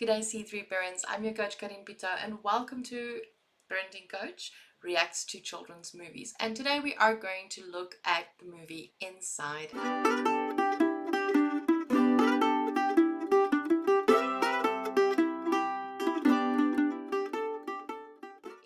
G'day C3 parents, I'm your coach Karien Pitout and welcome to Parenting Coach Reacts to Children's Movies. And today we are going to look at the movie Inside.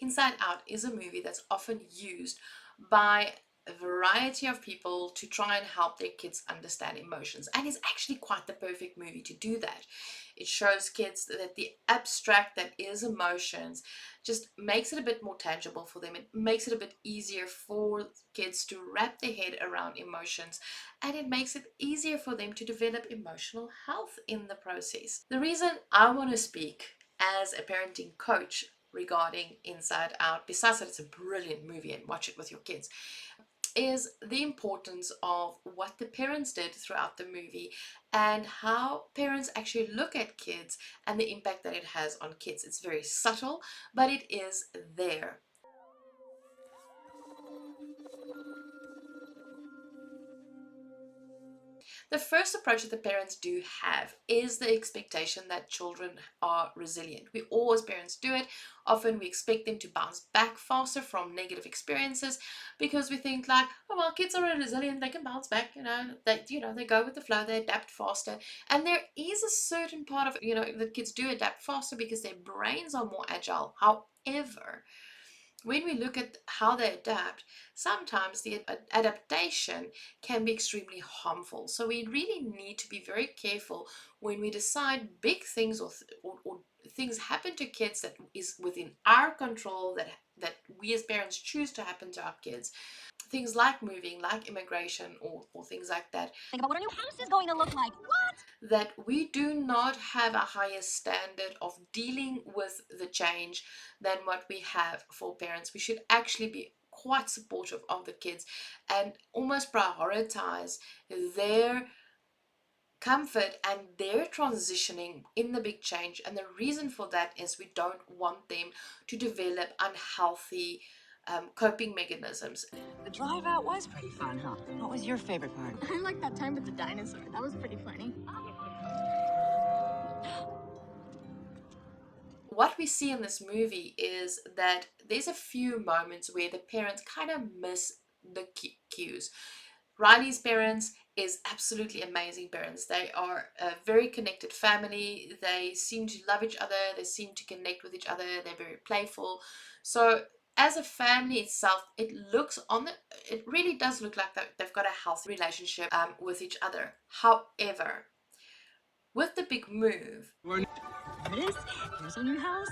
Inside Out is a movie that's often used by a variety of people to try and help their kids understand emotions, and it's actually quite the perfect movie to do that. It shows kids that the abstract that is emotions just makes it a bit more tangible for them. It makes it a bit easier for kids to wrap their head around emotions, and it makes it easier for them to develop emotional health in the process. The reason I want to speak as a parenting coach regarding Inside Out, besides that it's a brilliant movie and watch it with your kids, is the importance of what the parents did throughout the movie and how parents actually look at kids and the impact that it has on kids. It's very subtle, but it is there. The first approach that the parents do have is the expectation that children are resilient. We all as parents do it. Often we expect them to bounce back faster from negative experiences because we think like, oh well, kids are resilient, they can bounce back, they go with the flow, they adapt faster. And there is a certain part of that kids do adapt faster because their brains are more agile. However, when we look at how they adapt, sometimes the adaptation can be extremely harmful. So we really need to be very careful when we decide big things or things happen to kids that is within our control, that we as parents choose to happen to our kids. Things like moving, like immigration, or things like that. Think about what our new house is going to look like. What? That we do not have a higher standard of dealing with the change than what we have for parents. We should actually be quite supportive of the kids and almost prioritize their comfort and their transitioning in the big change. And the reason for that is we don't want them to develop unhealthy coping mechanisms. The drive out was pretty fun, huh? What was your favorite part? I like that time with the dinosaur. That was pretty funny. What we see in this movie is that there's a few moments where the parents kind of miss the cues. Riley's parents is absolutely amazing parents. They are a very connected family. They seem to love each other. They seem to connect with each other. They're very playful. So as a family itself, it really does look like they've got a healthy relationship with each other. However, with the big move, Here's our new house.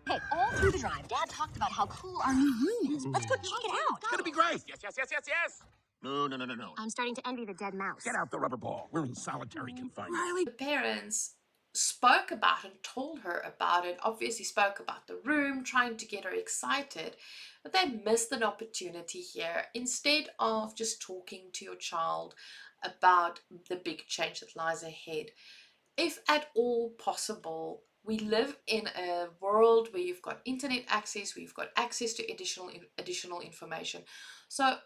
Hey, all through the drive, Dad talked about how cool our new room is. Let's go check it out. It's gonna be great. Yes. No. I'm starting to envy the dead mouse. Get out the rubber ball. We're in solitary confinement. Riley. the parents spoke about and told her about it, obviously spoke about the room, trying to get her excited, but they missed an opportunity here. Instead of just talking to your child about the big change that lies ahead, if at all possible, we live in a world where you've got internet access, where you've got access to additional information. So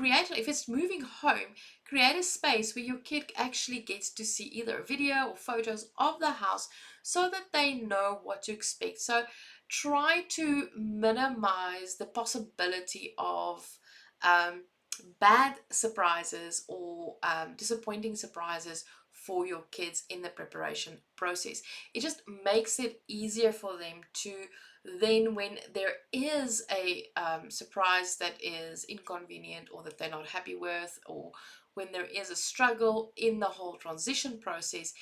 if it's moving home, create a space where your kid actually gets to see either a video or photos of the house so that they know what to expect. So try to minimize the possibility of bad surprises or disappointing surprises for your kids in the preparation process. It just makes it easier for them to then, when there is a surprise that is inconvenient or that they're not happy with, or when there is a struggle in the whole transition process,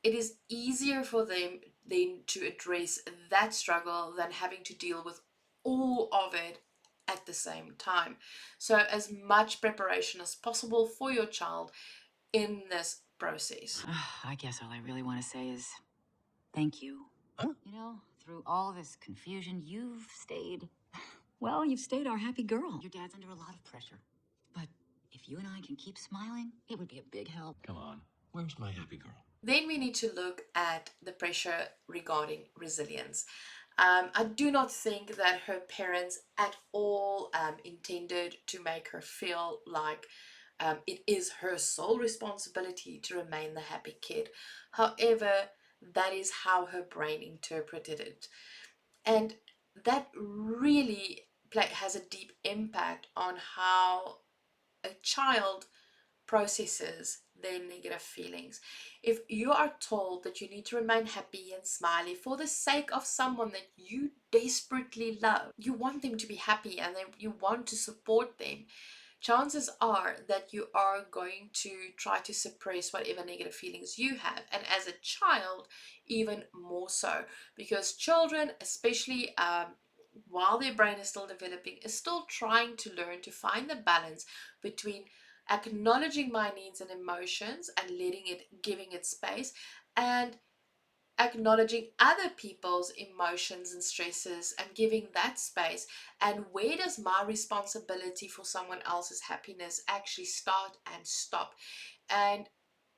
it is easier for them then to address that struggle than having to deal with all of it at the same time. So as much preparation as possible for your child in this process. I guess all I really want to say is thank you. Huh? Through all this confusion, you've stayed our happy girl. Your dad's under a lot of pressure. But if you and I can keep smiling, it would be a big help. Come on. Where's my happy girl? Then we need to look at the pressure regarding resilience. I do not think that her parents at all intended to make her feel like It is her sole responsibility to remain the happy kid. However, that is how her brain interpreted it. And that really has a deep impact on how a child processes their negative feelings. If you are told that you need to remain happy and smiley for the sake of someone that you desperately love, you want them to be happy and then you want to support them, chances are that you are going to try to suppress whatever negative feelings you have. And as a child, even more so, because children, especially while their brain is still developing, is still trying to learn to find the balance between acknowledging my needs and emotions and giving it space, and acknowledging other people's emotions and stresses and giving that space. And where does my responsibility for someone else's happiness actually start and stop? And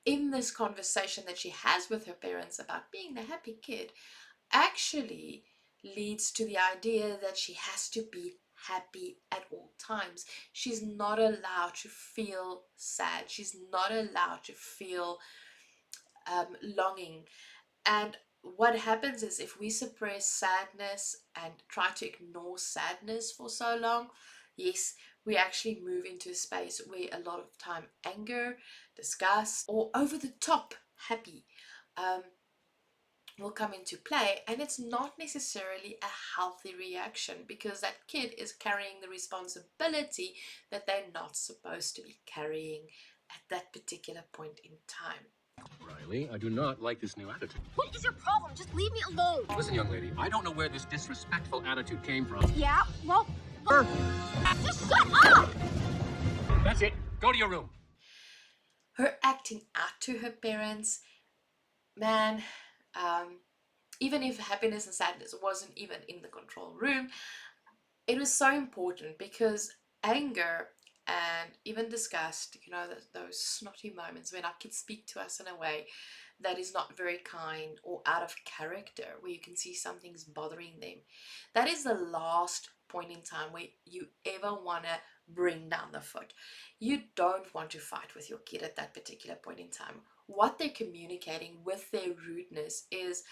in this conversation that she has with her parents about being the happy kid, actually leads to the idea that she has to be happy at all times. She's not allowed to feel sad. She's not allowed to feel longing. And what happens is, if we suppress sadness and try to ignore sadness for so long, yes, we actually move into a space where a lot of time anger, disgust, or over the top happy um, will come into play. And it's not necessarily a healthy reaction, because that kid is carrying the responsibility that they're not supposed to be carrying at that particular point in time. Riley, I do not like this new attitude. What is your problem? Just leave me alone. Listen, young lady, I don't know where this disrespectful attitude came from. Yeah, well, Er, just shut up! That's it. Go to your room. Her acting out to her parents, man, even if happiness and sadness wasn't even in the control room, it was so important, because anger and even disgust, those snotty moments when our kids speak to us in a way that is not very kind or out of character, where you can see something's bothering them, that is the last point in time where you ever want to bring down the foot. You don't want to fight with your kid at that particular point in time. What they're communicating with their rudeness is,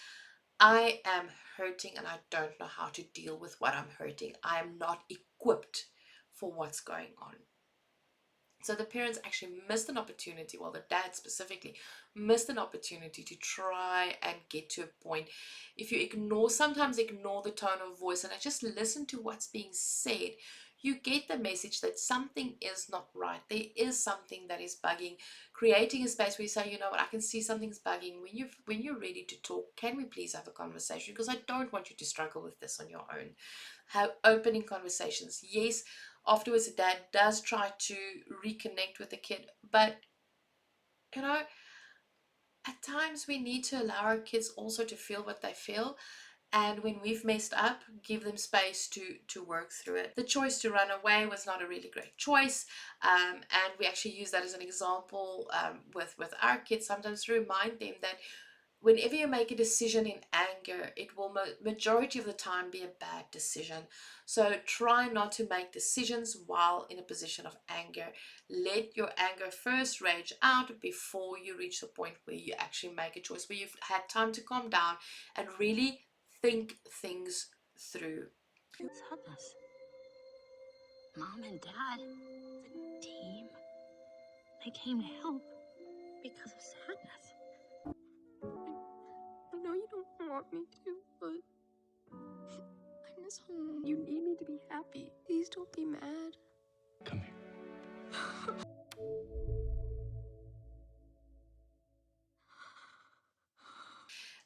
I am hurting and I don't know how to deal with what I'm hurting. I am not equipped for what's going on. So the parents actually missed an opportunity, well, the dad specifically missed an opportunity to try and get to a point. If you sometimes ignore the tone of voice and just listen to what's being said, you get the message that something is not right. There is something that is bugging. Creating a space where you say, you know what, I can see something's bugging. When you're ready to talk, can we please have a conversation? Because I don't want you to struggle with this on your own. Have opening conversations. Yes, afterwards the dad does try to reconnect with the kid, but you know, at times we need to allow our kids also to feel what they feel. And when we've messed up, give them space to work through it. The choice to run away was not a really great choice, and we actually use that as an example with our kids, sometimes to remind them that whenever you make a decision in anger, it will majority of the time be a bad decision. So try not to make decisions while in a position of anger. Let your anger first rage out before you reach the point where you actually make a choice, where you've had time to calm down and really think things through. Sadness. Mom and Dad, the team, they came to help because of sadness. I know you don't want me to, but I miss home. You need me to be happy. Please don't be mad. Come here.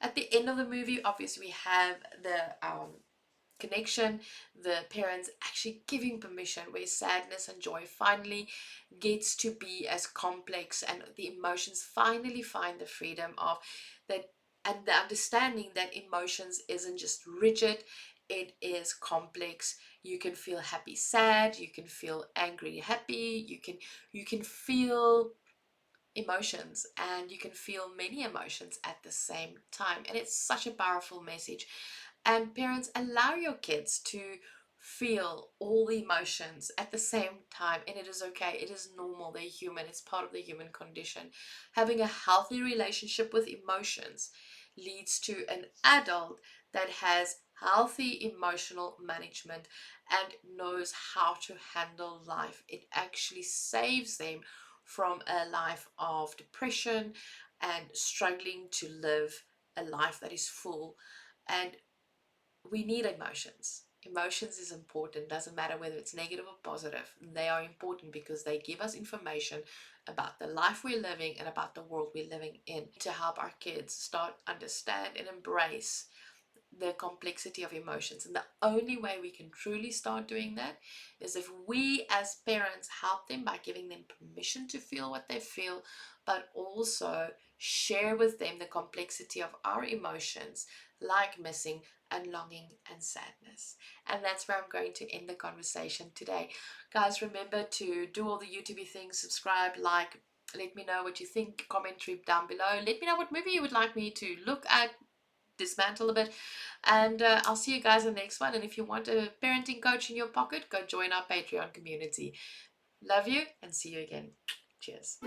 At the end of the movie, obviously we have the connection, the parents actually giving permission, where sadness and joy finally gets to be as complex, and the emotions finally find the freedom of that, and the understanding that emotions isn't just rigid, it is complex. You can feel happy sad, you can feel angry happy, you can feel emotions, and you can feel many emotions at the same time. And it's such a powerful message. And parents, allow your kids to feel all the emotions at the same time, and it is okay. It is normal. They're human. It's part of the human condition. Having a healthy relationship with emotions leads to an adult that has healthy emotional management and knows how to handle life. It actually saves them from a life of depression and struggling to live a life that is full. And we need emotions. Emotions is important. Doesn't matter whether it's negative or positive. They are important because they give us information about the life we're living and about the world we're living in, to help our kids start understand and embrace the complexity of emotions. And the only way we can truly start doing that is if we as parents help them by giving them permission to feel what they feel, but also share with them the complexity of our emotions, like missing and longing and sadness. And that's where I'm going to end the conversation today. Guys, remember to do all the YouTube things: subscribe, like, let me know what you think, commentary down below. Let me know what movie you would like me to look at, dismantle a bit, and I'll see you guys in the next one. And if you want a parenting coach in your pocket, go join our Patreon community. Love you and see you again. Cheers.